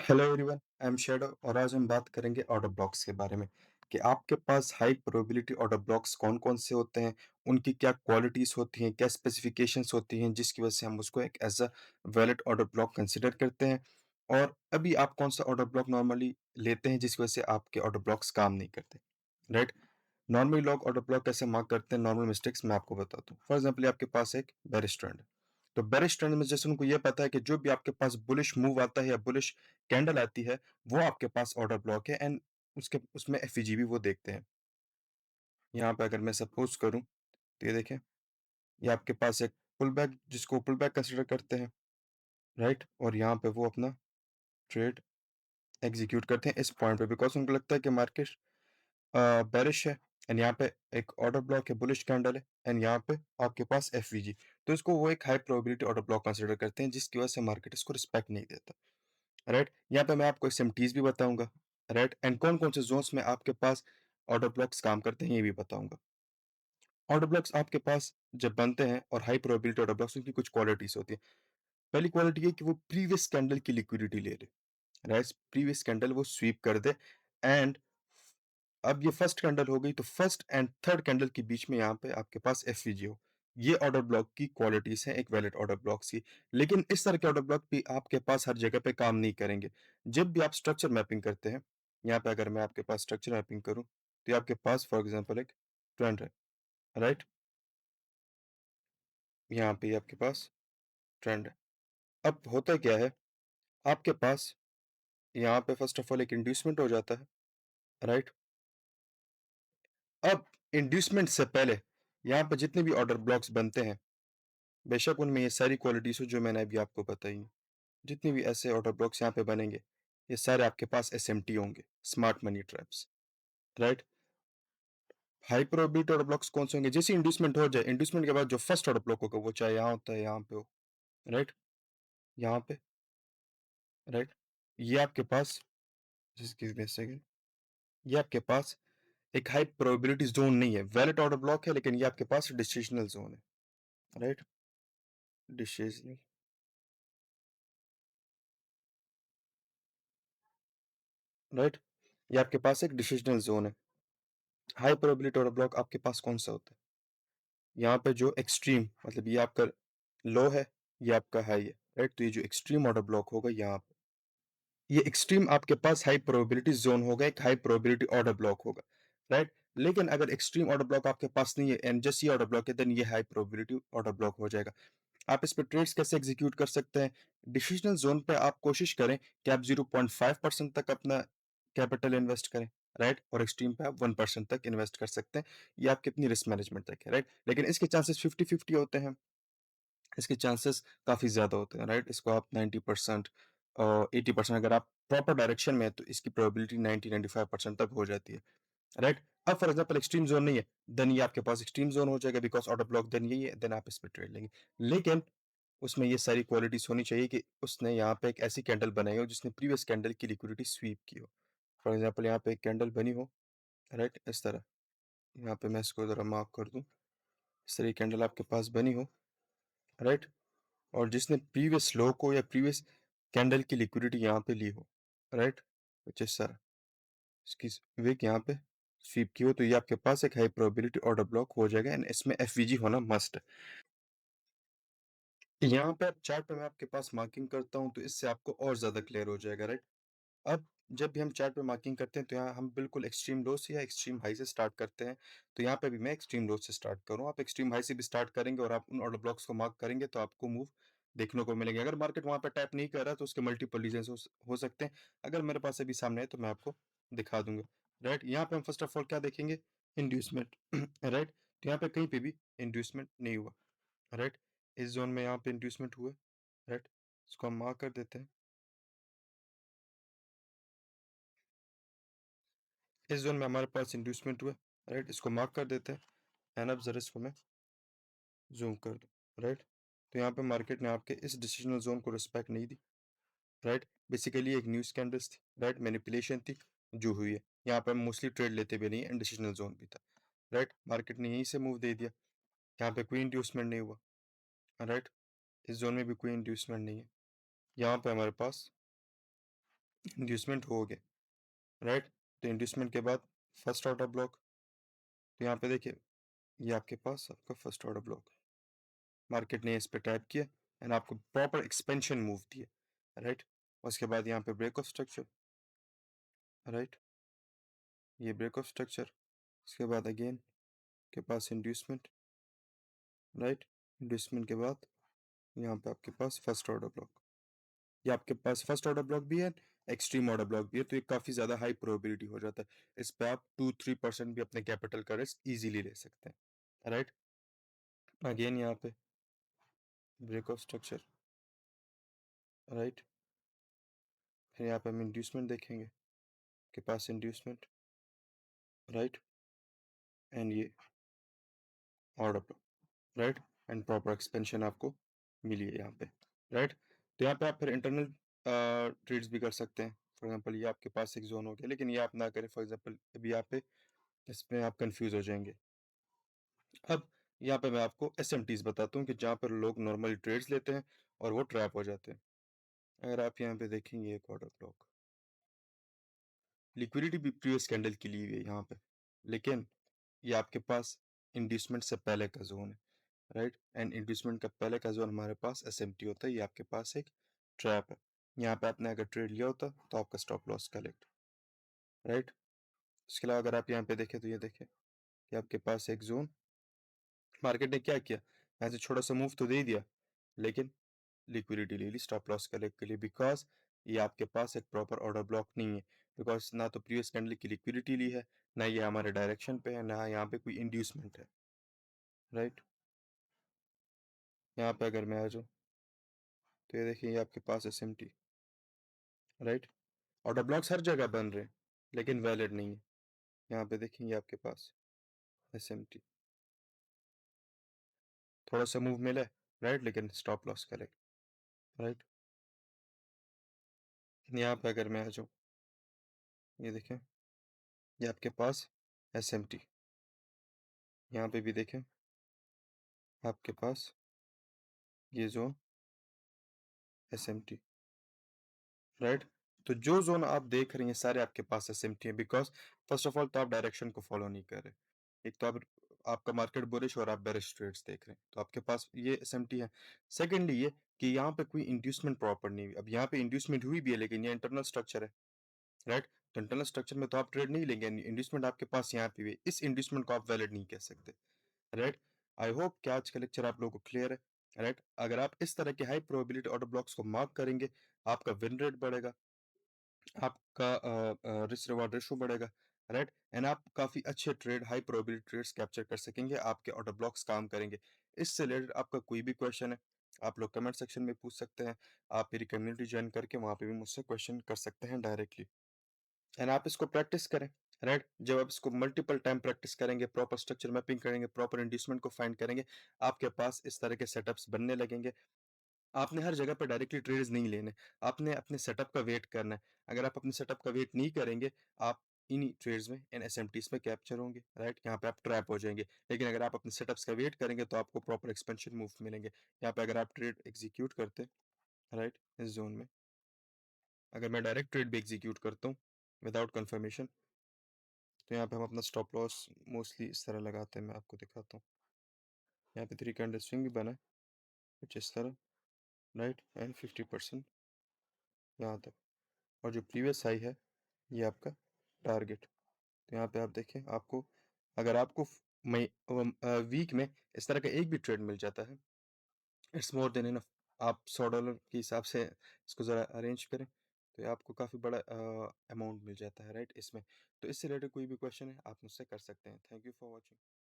Hello everyone, I am shadow और आज हम बात करेंगे ऑर्डर ब्लॉक्स के बारे में कि आपके पास हाई प्रोबेबिलिटी ऑर्डर ब्लॉक्स कौन-कौन से होते हैं, उनकी क्या क्वालिटीज़ होती हैं, क्या स्पेसिफिकेशंस होती हैं जिसकी वजह से हम उसको एक as a valid order block consider करते हैं और अभी आप कौन-सा ऑर्डर ब्लॉक नॉर्मली लेते हैं जिसकी वजह से आपके ऑर्डर ब्लॉक्स काम नहीं करते, राइट? नॉर्मली लोग ऑर्डर ब्लॉक कैसे मार्क करते हैं, नॉर्मल मिस्टेक्स मैं आपको बताता हूँ। फॉर एग्ज़ाम्पल आपके पास एक बेarish ट्रेंड है, तो बेarish ट्रेंड में जैसे उनको ये पता है कि जो भी आपके पास बुलिश मूव आता है या बुलिश कैंडल आती है, वो आपके पास ऑर्डर ब्लॉक है एंड उसके उसमें एफईजी भी वो देखते हैं। यहाँ पे अगर मैं सपोज़ करूँ, तो ये देखें, ये आपके पास एक पुल बैक जिसको पुल बैक कंसीडर करते हैं, राइट? और यहाँ पे वो अपना ट्रेड एग्ज़ीक्यूट करते हैं इस पॉइंट पे बिकॉज़ उनको लगता है कि मार्केट बेरिश है एंड यहाँ पे एक ऑर्डर ब्लॉक है, बुलिश कैंडल है एंड यहाँ पे आपके पास एफवीजी। तो इसको वो एक high probability order block consider करते हैं जिसकी वजह से मार्केट इसको रिस्पेक्ट नहीं देता, राइट? यहाँ पे मैं आपको एसएमटीज भी बताऊंगा, राइट? एंड कौन कौन से जोन्स में आपके पास ऑर्डर ब्लॉक्स काम करते हैं ये भी बताऊंगा। ऑर्डर ब्लॉक्स आपके पास जब बनते हैं और हाई प्रोबेबिलिटी ऑर्डर ब्लॉक्स, उनकी कुछ क्वालिटीज होती है। पहली क्वालिटी ये कि वो प्रीवियस कैंडल की लिक्विडिटी ले ले, राइट? प्रीवियस कैंडल वो स्वीप कर दे एंड अब ये फर्स्ट कैंडल हो गई, तो फर्स्ट एंड थर्ड कैंडल के बीच में यहाँ पे आपके पास एफवीजी हो। ये ऑर्डर ब्लॉक की क्वालिटीज हैं एक वैलिड ऑर्डर ब्लॉक की। लेकिन इस तरह के ऑर्डर ब्लॉक भी आपके पास हर जगह पे काम नहीं करेंगे। जब भी आप स्ट्रक्चर मैपिंग करते हैं, यहाँ पे अगर मैं आपके पास स्ट्रक्चर मैपिंग करूँ, तो ये आपके पास फॉर एग्जाम्पल एक ट्रेंड है, राइट? यहाँ पे ये आपके पास ट्रेंड है। अब होता क्या है, आपके पास यहाँ पे फर्स्ट ऑफ ऑल एक इंड्यूसमेंट हो जाता है, राइट? अब इंड्यूसमेंट से पहले यहाँ पे जितने भी ऑर्डर ब्लॉक्स बनते हैं, बेशक उनमें ये सारी क्वालिटीज़ हो जो मैंने अभी आपको बताई हैं। जितने भी ऐसे ऑर्डर ब्लॉक्स यहाँ पे बनेंगे, ये सारे आपके पास एसएमटी होंगे, smart money traps, right? High probability order blocks कौन से होंगे? जैसे इंड्यूसमेंट हो जाए, इंड्यूसमेंट के बाद जो फर्स्ट ऑर्डर ब्लॉक होगा, वो चाहे यहाँ होता है, यहाँ पे हो, राइट? यहाँ पे, राइट? ये आपके पास just give me a second, ये आपके पास एक हाई प्रोबेबिलिटी ज़ोन नहीं है, वैलिड ऑर्डर ब्लॉक है लेकिन ये आपके पास डिसिजनल ज़ोन है, राइट? डिसिजनल, राइट? ये आपके पास एक डिसिजनल ज़ोन है। हाई प्रोबेबिलिटी ऑर्डर ब्लॉक आपके पास कौन-सा होता है? यहाँ पे जो एक्सट्रीम मतलब ये आपका लो है, ये आपका हाई है, राइट? तो ये जो एक्सट्रीम ऑर्डर ब्लॉक होगा यहाँ पे, ये एक्सट्रीम आपके पास हाई प्रोबेबिलिटी ज़ोन होगा, एक हाई प्रोबेबिलिटी ऑर्डर ब्लॉक होगा, राइट? लेकिन अगर एक्सट्रीम ऑर्डर ब्लॉक आपके पास नहीं है एंड जस्ट ये ऑर्डर ब्लॉक है, देन ये हाई प्रोबेबिलिटी ऑर्डर ब्लॉक हो जाएगा। आप इस पे ट्रेड्स कैसे एग्जीक्यूट कर सकते हैं? डिसिजनल ज़ोन पे आप कोशिश करें कि आप 0.5% तक अपना कैपिटल इन्वेस्ट करें, राइट? और एक्सट्रीम पे आप 1% तक इन्वेस्ट कर सकते हैं। ये आपकी अपनी रिस्क मैनेजमेंट तक है, राइट? लेकिन इसके चांसेस 50-50 होते हैं। इसके चांसेस काफ़ी ज़्यादा होते हैं, राइट? इसको आप 90% 80% अगर आप प्रॉपर डायरेक्शन में हैं, तो इसकी प्रोबेबिलिटी 90-95% तक हो जाती है, राइट? अब फॉर एग्जांपल एक्सट्रीम ज़ोन नहीं है, देन ये आपके पास एक्सट्रीम ज़ोन हो जाएगा बिकॉज़ ऑर्डर ब्लॉक देन यही है, देन आप इस पे ट्रेड लेंगे। लेकिन उसमें ये सारी क्वालिटीज़ होनी चाहिए कि उसने यहाँ पे एक ऐसी कैंडल बनाई हो जिसने प्रीवियस कैंडल की लिक्विडिटी स्वीप की हो। फॉर एग्जांपल यहाँ पे एक कैंडल बनी हो, राइट? इस तरह, यहाँ पे मैं इसको ज़रा मार्क कर दूँ। इस तरह की कैंडल आपके पास बनी हो, राइट? और जिसने प्रीवियस लो को या प्रीवियस कैंडल की लिक्विडिटी यहाँ पे ली हो, राइट? कुछ इस तरह, इसकी विक यहाँ पे स्वीप की हो, तो ये आपके पास एक हाई प्रोबेबिलिटी ऑर्डर ब्लॉक हो जाएगा एंड इसमें एफवीजी होना मस्ट है। यहाँ पे चार्ट पे मैं आपके पास मार्किंग करता हूँ, तो इससे आपको और ज़्यादा क्लियर हो जाएगा, राइट? अब जब भी हम चार्ट पे मार्किंग करते हैं, तो यहाँ हम बिल्कुल एक्सट्रीम लो से या एक्सट्रीम हाई से स्टार्ट करते हैं। तो यहाँ पे भी मैं एक्सट्रीम लो से स्टार्ट करूँ, आप एक्सट्रीम हाई से भी स्टार्ट करेंगे और आप उन ऑर्डर ब्लॉक्स को मार्क करेंगे, तो आपको मूव देखने को मिलेंगे। अगर मार्केट वहाँ पे टैप नहीं कर रहा, तो उसके मल्टीपल रीज़न्स हो सकते हैं। अगर मेरे पास अभी सामने है, तो मैं आपको दिखा दूँगा, राइट? यहाँ पे हम फर्स्ट ऑफ ऑल क्या देखेंगे? Inducement, right? तो यहाँ पे कहीं पे भी इंड्यूसमेंट नहीं हुआ, राइट? इस ज़ोन में यहाँ पे इंड्यूसमेंट हुआ है, राइट? इसको हम मार्क कर देते हैं। इस ज़ोन में हमारे पास इंड्यूसमेंट हुआ है, राइट? इसको मार्क कर देते हैं एंड अब ज़रा इसको मैं ज़ूम कर दूँ, राइट? तो यहाँ पे मार्केट ने आपके इस डिसिजनल ज़ोन को रिस्पेक्ट नहीं दी, राइट? बेसिकली एक न्यूज़ कैंडल्स थी, राइट? मैनिपुलेशन थी जो हुई है। यहाँ पे हम मोस्टली ट्रेड लेते भी नहीं है एंड डिसिजनल ज़ोन भी था, राइट? मार्केट ने यहीं से मूव दे दिया। यहाँ पे कोई इंड्यूसमेंट नहीं हुआ, राइट? इस ज़ोन में भी कोई इंड्यूसमेंट नहीं है। यहाँ पे हमारे पास इंड्यूसमेंट हो गए, राइट? तो इंड्यूसमेंट के बाद फर्स्ट ऑर्डर ब्लॉक, तो यहाँ पे देखिए ये आपके पास आपका फर्स्ट ऑर्डर ब्लॉक है। मार्केट ने इस पे टैप किया एंड आपको प्रॉपर एक्सपेंशन मूव दिया, राइट? उसके बाद यहाँ पे ब्रेक ऑफ स्ट्रक्चर, राइट? ये ब्रेक ऑफ स्ट्रक्चर, उसके बाद अगेन के पास इंड्यूसमेंट, राइट? इंड्यूसमेंट के बाद यहाँ पे आपके पास फर्स्ट ऑर्डर ब्लॉक, ये आपके पास फर्स्ट ऑर्डर ब्लॉक भी है, एक्सट्रीम ऑर्डर ब्लॉक भी है, तो ये काफी ज्यादा हाई प्रोबेबिलिटी हो जाता है। इस पे आप 2-3% भी अपने कैपिटल का रिस्क इजीली ले सकते हैं, राइट? अगेन यहाँ पे ब्रेक ऑफ स्ट्रक्चर, राइट? फिर यहाँ पे हम इंड्यूसमेंट देखेंगे, के पास इंड्यूसमेंट, राइट? एंड ये order block, right? And proper expansion आपको मिली है यहाँ पे, राइट? तो यहाँ पे आप फिर इंटरनल ट्रेड्स भी कर सकते हैं। फॉर एग्जांपल ये आपके पास एक जोन हो गया, लेकिन ये आप ना करें। फॉर एग्जांपल अभी यहाँ पे इसमें आप कंफ्यूज हो जाएंगे। अब यहाँ पे मैं आपको एसएमटीज बताता हूँ कि जहाँ पर लोग नॉर्मली ट्रेड्स लेते हैं और वो ट्रैप हो जाते हैं। अगर आप यहाँ पे देखेंगे एक ऑर्डर ब्लॉक, लिक्विडिटी भी प्रीवियस कैंडल की ली हुई है यहाँ पे, लेकिन ये आपके पास इंड्यूसमेंट से पहले का जोन है, राइट? एंड इंड्यूसमेंट का पहले का जोन हमारे पास एसएमटी होता है, ये आपके पास एक ट्रैप है। यहाँ पे आपने अगर ट्रेड लिया होता तो आपका स्टॉप लॉस कलेक्ट, राइट? इसके अलावा अगर आप यहाँ पे देखें तो ये देखें कि आपके पास एक जोन, मार्केट ने क्या किया, यहाँ से छोटा सा मूव तो दे ही दिया, लेकिन लिक्विडिटी ले ली स्टॉप लॉस कलेक्ट के लिए, बिकॉज ये आपके पास एक प्रॉपर ऑर्डर ब्लॉक नहीं है। बिकॉज ना तो प्रीवियस कैंडल की लिक्विडिटी ली है, ना ये हमारे डायरेक्शन पे है, ना यहाँ पे कोई इंड्यूसमेंट है, राइट? यहाँ पे अगर मैं आ जाऊँ तो ये देखिए ये आपके पास एसएमटी, राइट? ऑर्डर ब्लॉक्स हर जगह बन रहे हैं, लेकिन वैलिड नहीं है। यहाँ पे देखेंगे आपके पास एसएमटी, थोड़ा सा मूव मिला है, राइट? लेकिन स्टॉप लॉस करेक्ट, राइट? यहाँ पे अगर मैं आ जाऊँ, ये देखें ये आपके पास एसएमटी, यहाँ पे भी देखें आपके पास ये जोन एसएमटी, राइट? तो जो जोन आप देख रहे हैं सारे आपके पास एसएमटी है, बिकॉज फर्स्ट ऑफ ऑल तो आप डायरेक्शन को फॉलो नहीं कर रहे। एक तो आप आपका मार्केट बुलिश और आप बेरिश ट्रेड्स देख रहे हैं, तो आपके पास ये एसएमटी है। सेकेंडली ये कि यहाँ पे कोई इंड्यूसमेंट प्रॉपर नहीं हुई। अब यहाँ पे इंड्यूसमेंट हुई भी है, लेकिन ये इंटरनल स्ट्रक्चर है, राइट? तो इंटरनल स्ट्रक्चर में तो आप ट्रेड नहीं लेंगे, इंड्यूसमेंट आपके पास यहाँ पे भी है। इस इंड्यूसमेंट को आप वैलिड नहीं कह सकते, राइट? आई होप कि आज का लेक्चर आप लोगों को क्लियर है, राइट? अगर आप इस तरह के हाई प्रोबेबिलिटी ऑर्डर ब्लॉक्स को मार्क करेंगे, आपका विन रेट बढ़ेगा, आपका रिस्क रिवार्ड रेशो बढ़ेगा, राइट? एंड आप काफी अच्छे trade, high probability trades capture कर सकेंगे, आपके ऑर्डर ब्लॉक्स काम करेंगे। इससे रिलेटेड आपका कोई भी क्वेश्चन है, आप लोग कमेंट सेक्शन में पूछ सकते हैं। आप मेरी कम्युनिटी ज्वाइन करके वहां पे भी मुझसे क्वेश्चन कर सकते हैं डायरेक्टली, एंड आप इसको प्रैक्टिस करें, राइट? जब आप इसको मल्टीपल टाइम प्रैक्टिस करेंगे, प्रॉपर स्ट्रक्चर मैपिंग करेंगे, प्रॉपर इंड्यूसमेंट को फाइंड करेंगे, आपके पास इस तरह के सेटअप्स बनने लगेंगे। आपने हर जगह पे डायरेक्टली ट्रेड्स नहीं लेने, आपने अपने सेटअप का वेट करना है। अगर आप अपने सेटअप का वेट नहीं करेंगे, आप इन्हीं ट्रेड्स में, इन एसएमटीज में कैप्चर होंगे, राइट? यहाँ पे आप ट्रैप हो जाएंगे। लेकिन अगर आप अपने सेटअप्स का वेट करेंगे तो आपको प्रॉपर एक्सपेंशन मूव मिलेंगे। यहाँ पे अगर आप ट्रेड एग्जीक्यूट करते हैं, राइट, इस जोन में अगर मैं डायरेक्ट ट्रेड भी एग्जीक्यूट करता हूँ विदाउट कंफर्मेशन, तो यहाँ पे हम अपना स्टॉप लॉस मोस्टली इस तरह लगाते हैं। मैं आपको दिखाता हूँ, यहाँ पे 3 कैंडल स्विंग भी बना है कुछ इस तरह, राइट? एंड 50% यहाँ तक, और जो प्रीवियस हाई है ये आपका टारगेट। तो यहाँ पे आप देखें, आपको अगर आपको वीक में इस तरह का एक भी ट्रेड मिल जाता है, इट्स मोर देन इनफ। आप $100 के हिसाब से इसको ज़रा अरेंज करें, तो ये आपको काफ़ी बड़ा अमाउंट मिल जाता है, राइट? इसमें तो इससे रिलेटेड कोई भी क्वेश्चन है आप मुझसे कर सकते हैं। Thank you for watching.